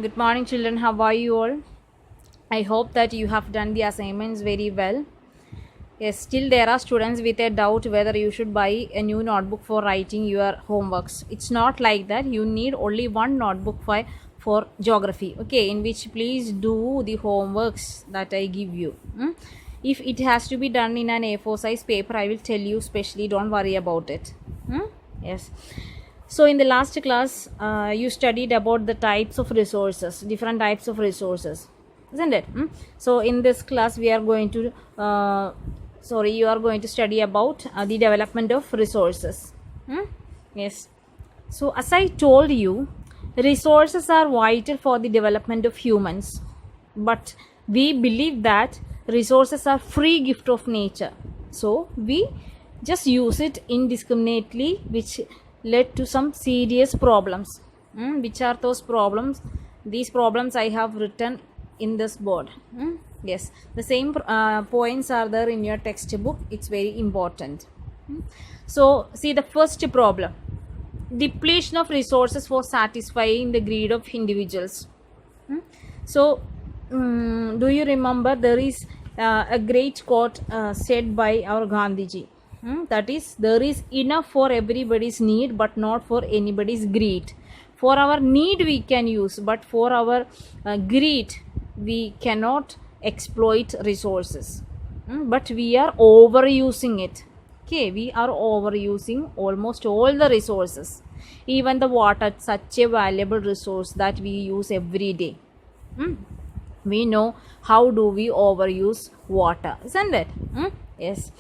Good morning, children. How are you all? I hope that you have done the assignments very well. Yes, still there are students with a doubt whether you should buy a new notebook for writing your homeworks. It's not like that. You need only one notebook for geography, okay, in which please do the homeworks that I give you. If it has to be done in an A4 size paper, I will tell you specially. Don't worry about it. Yes. So in the last class, you studied about the types of resources, different types of resources, isn't it? So in this class, we are going to, you are going to study about the development of resources. Yes. So as I told you, resources are vital for the development of humans, but we believe that resources are free gift of nature. So we just use it indiscriminately, which led to some serious problems. Which are those problems? These problems I have written in this board. Yes, the same points are there in your textbook. It's very important. So see the first problem: depletion of resources for satisfying the greed of individuals. So do you remember there is a great quote said by our Gandhiji? That is, there is enough for everybody's need but not for anybody's greed. For our need we can use, but for our greed we cannot exploit resources. But we are overusing it. Okay, we are overusing almost all the resources. Even the water, such a valuable resource that we use every day. We know how do we overuse water, isn't it? Yes.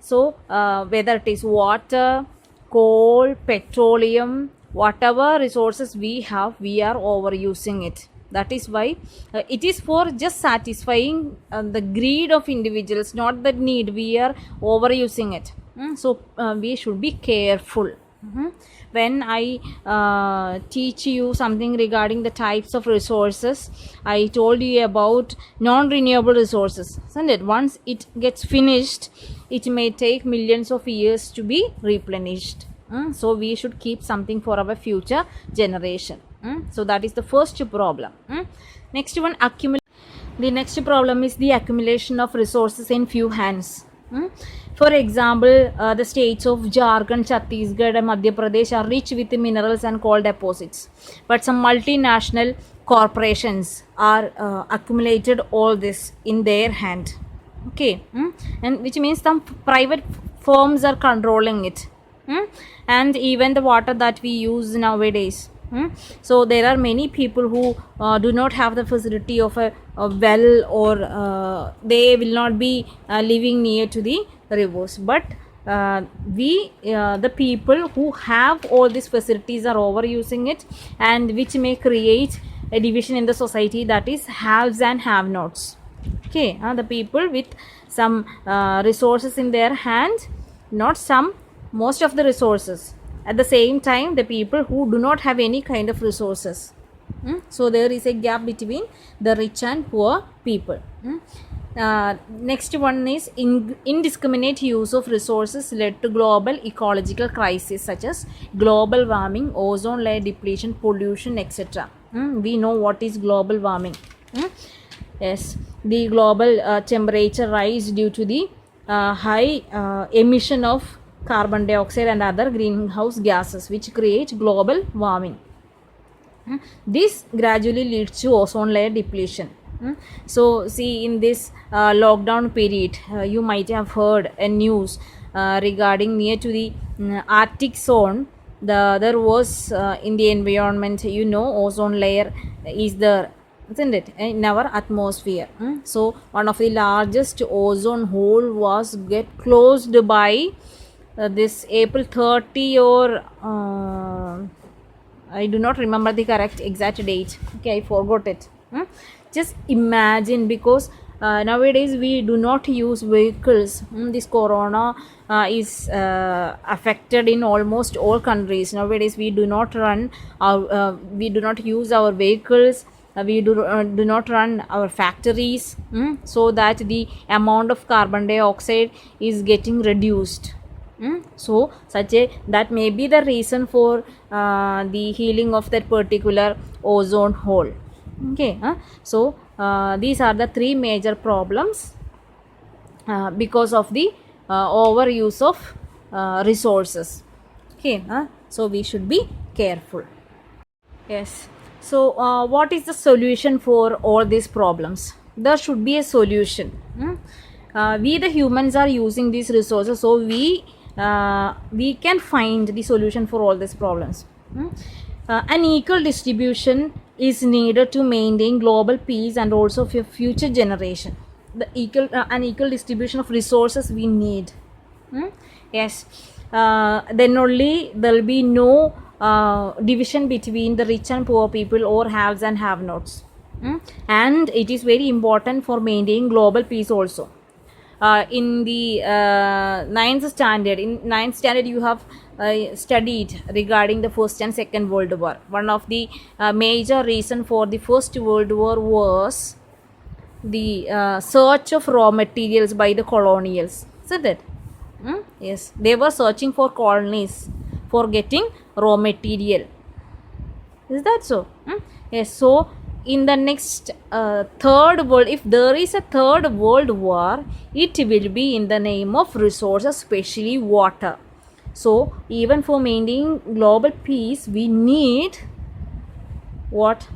So whether it is water, coal, petroleum, whatever resources we have, we are overusing it. That is why it is for just satisfying the greed of individuals, not the need. We are overusing it. So we should be careful. When I teach you something regarding the types of resources, I told you about non-renewable resources, isn't it? Once it gets finished, it may take millions of years to be replenished. So we should keep something for our future generation. So that is the first problem. Next one, the next problem is the accumulation of resources in few hands. For example, the states of Jharkhand, Chhattisgarh and Madhya Pradesh are rich with minerals and coal deposits, but some multinational corporations are accumulated all this in their hand. Okay, and which means some private firms are controlling it. And even the water that we use nowadays. So there are many people who do not have the facility of a well, or they will not be living near to the rivers, but the people who have all these facilities are overusing it, and which may create a division in the society, that is haves and have nots. Okay, the people with some resources in their hand, not some, most of the resources. At the same time, the people who do not have any kind of resources. So there is a gap between the rich and poor people. Next one is indiscriminate use of resources led to global ecological crises such as global warming, ozone layer depletion, pollution, etc. We know what is global warming. Yes, the global temperature rise due to the high emission of carbon dioxide and other greenhouse gases, which create global warming. This gradually leads to ozone layer depletion. So see, in this lockdown period, you might have heard a news regarding near to the Arctic zone. There was in the environment, ozone layer is there, isn't it, in our atmosphere. So one of the largest ozone hole was get closed by this April 30, or I do not remember the correct exact date. Okay, I forgot it. Just imagine, because nowadays we do not use vehicles. This corona is affected in almost all countries. Nowadays we do not run we do not use our vehicles. We do not run our factories, so that the amount of carbon dioxide is getting reduced. So such a that may be the reason for the healing of that particular ozone hole. Okay, so these are the three major problems because of the overuse of resources. Okay, so we should be careful. Yes. So, what is the solution for all these problems? There should be a solution. We the humans are using these resources, so we can find the solution for all these problems. An equal distribution is needed to maintain global peace and also for future generation. The an equal distribution of resources we need. Yes, then only there will be no division between the rich and poor people or haves and have nots. And it is very important for maintaining global peace also. In the ninth standard you have studied regarding the first and second world war. One of the major reason for the first world war was the search of raw materials by the colonials, isn't it? Yes, they were searching for colonies for getting raw material. Is that so? Yes, so in the next third world, if there is a third world war, it will be in the name of resources, especially water. So even for maintaining global peace, we need what?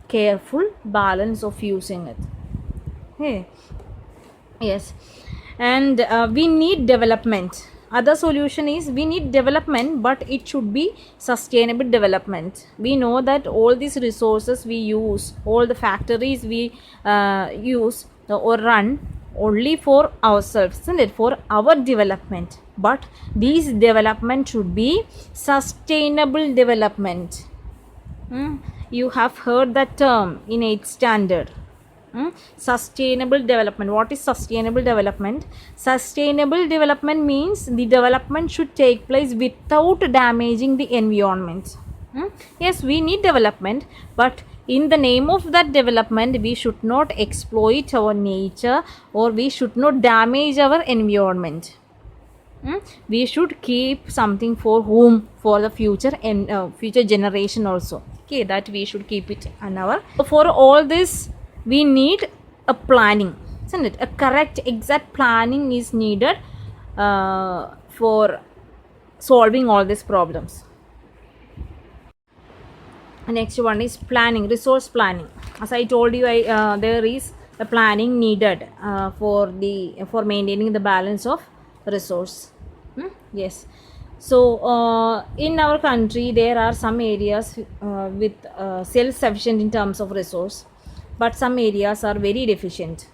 Careful balance of using it. Hey, yes, and we need development. Other solution is we need development, but it should be sustainable development. We know that all these resources we use, all the factories we use or run only for ourselves, isn't it? For our development, but these development should be sustainable development. You have heard that term in 8th standard. Sustainable development. What is sustainable development? Sustainable development means the development should take place without damaging the environment. Yes, we need development, but in the name of that development, we should not exploit our nature or we should not damage our environment. We should keep something for whom? For the future and future generation also. Okay, that we should keep it on our. For all this, we need a planning, isn't it? A correct, exact planning is needed for solving all these problems. Next one is planning, resource planning. As I told you, there is a planning needed for maintaining the balance of resource. Yes. So in our country, there are some areas with self-sufficient in terms of resource, but some areas are very deficient.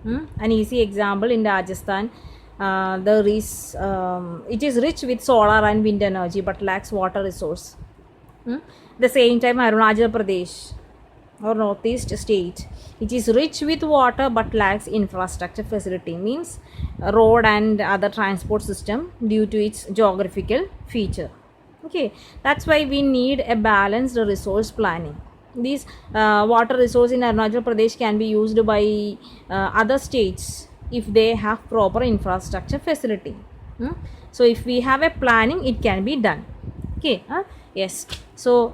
An easy example in Rajasthan, there is it is rich with solar and wind energy but lacks water resource. The same time, Arunachal Pradesh or northeast state, it is rich with water but lacks infrastructure facility, means road and other transport system due to its geographical feature. Okay, that's why we need a balanced resource planning. These water resource in Arunachal Pradesh can be used by other states if they have proper infrastructure facility. So if we have a planning, it can be done. Okay, yes. So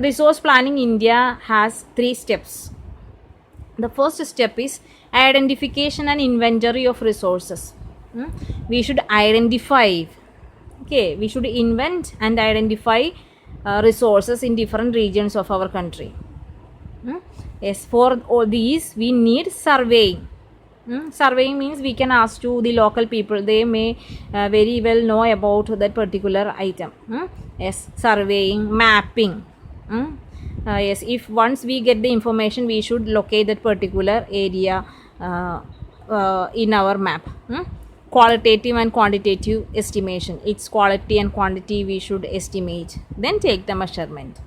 resource planning India has 3 steps. The first step is identification and inventory of resources. We should identify. Okay, we should invent and identify resources in different regions of our country. Yes, for all these we need surveying. Surveying means we can ask to the local people, they may very well know about that particular item. Yes, surveying, mapping. Yes, if once we get the information, we should locate that particular area in our map. Qualitative and quantitative estimation, its quality and quantity we should estimate, then take the measurement.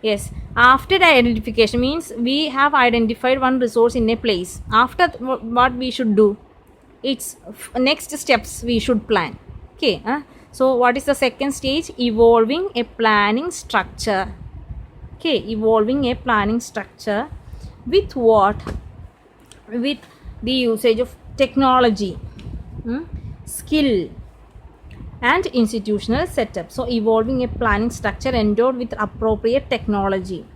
Yes, after the identification means we have identified one resource in a place. After what we should do, its next steps we should plan. Okay, so what is the second stage? Evolving a planning structure. Okay, evolving a planning structure with what? With the usage of technology, skill, and institutional setup. So evolving a planning structure endowed with appropriate technology,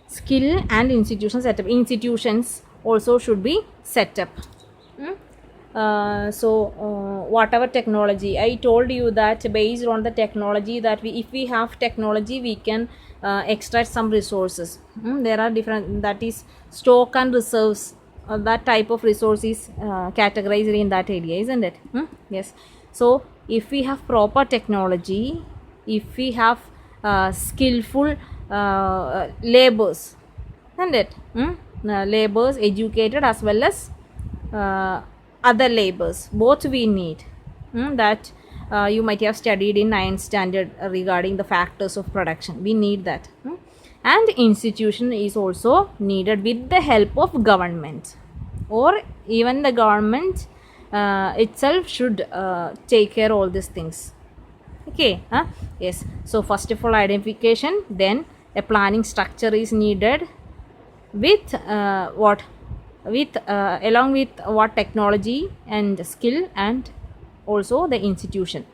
skill and institutional setup. Institutions also should be set up. Whatever technology I told you, that based on the technology that if we have technology, we can extract some resources. There are different, that is stock and reserves. That type of resource is categorized in that area, isn't it? Yes. So if we have proper technology, if we have skillful laborers, isn't it? Laborers, educated as well as other labors, both we need. That you might have studied in 9th standard regarding the factors of production. We need that. And institution is also needed with the help of government, or even the government itself should take care all these things. Okay. Yes. So first of all, identification, then a planning structure is needed with what, with along with what, technology and skill, and also the institution.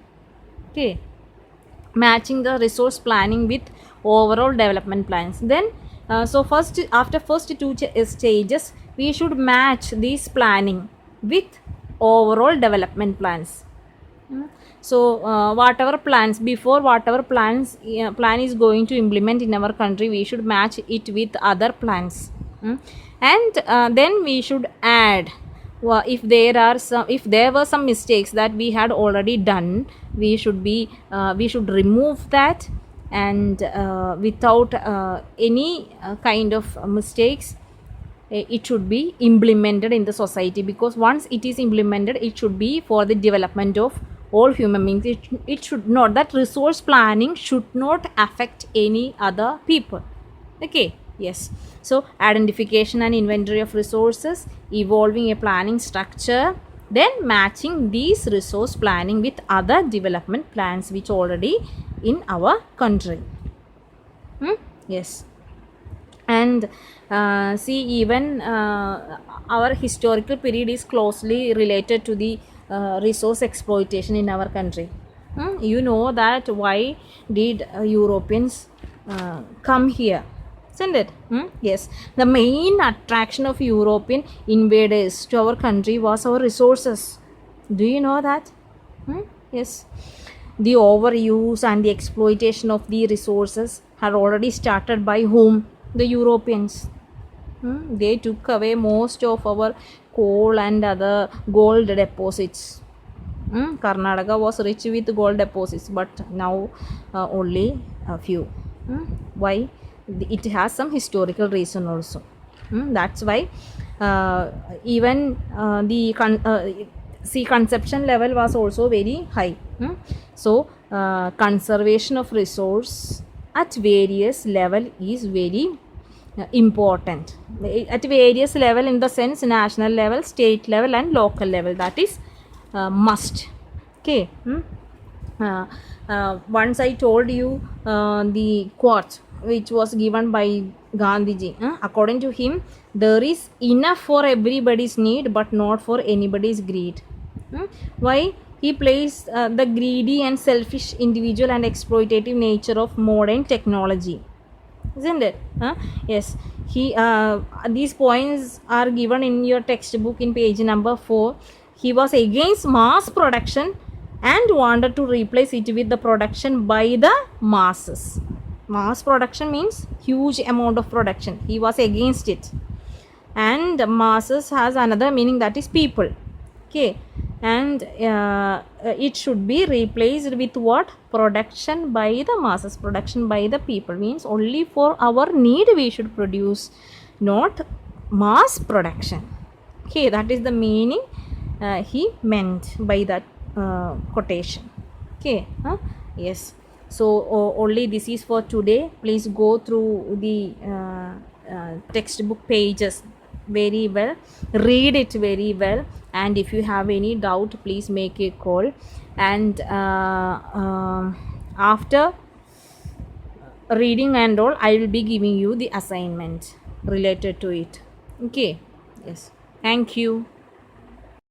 Okay. Matching the resource planning with overall development plans. Then so first, after first two stages, we should match this planning with overall development plans. So whatever plans, before whatever plans plan is going to implement in our country, we should match it with other plans. And then we should add, if there were some mistakes that we had already done, we should remove that, and without any kind of mistakes, it should be implemented in the society, because once it is implemented, it should be for the development of all human beings. It should not, that resource planning should not affect any other people. Okay. Yes. So identification and inventory of resources, evolving a planning structure, then matching these resource planning with other development plans which already in our country. Yes. And see, even our historical period is closely related to the resource exploitation in our country. You know that why did Europeans come here, isn't it? Yes. The main attraction of European invaders to our country was our resources. Do you know that? Yes. The overuse and the exploitation of the resources had already started by whom? The Europeans. They took away most of our coal and other gold deposits. Karnataka was rich with gold deposits, but now only a few. Why? It has some historical reason also. That's why even the consumption level was also very high. So conservation of resource at various level is very important. At various level, in the sense national level, state level and local level, that is must. Okay. Once I told you the quote which was given by Gandhiji. According to him, there is enough for everybody's need but not for anybody's greed. Why? He plays the greedy and selfish individual and exploitative nature of modern technology, isn't it? Yes. These points are given in your textbook in page number 4. He was against mass production and wanted to replace it with the production by the masses. Mass production means huge amount of production. He was against it. And masses has another meaning, that is people. Okay. And it should be replaced with what? Production by the masses. Production by the people means only for our need we should produce, not mass production. Okay, that is the meaning he meant by that quotation. Okay. Yes. So only this is for today. Please go through the textbook pages very well, read it very well, and if you have any doubt, please make a call. And after reading and all, I will be giving you the assignment related to it. Okay. Yes. Thank you.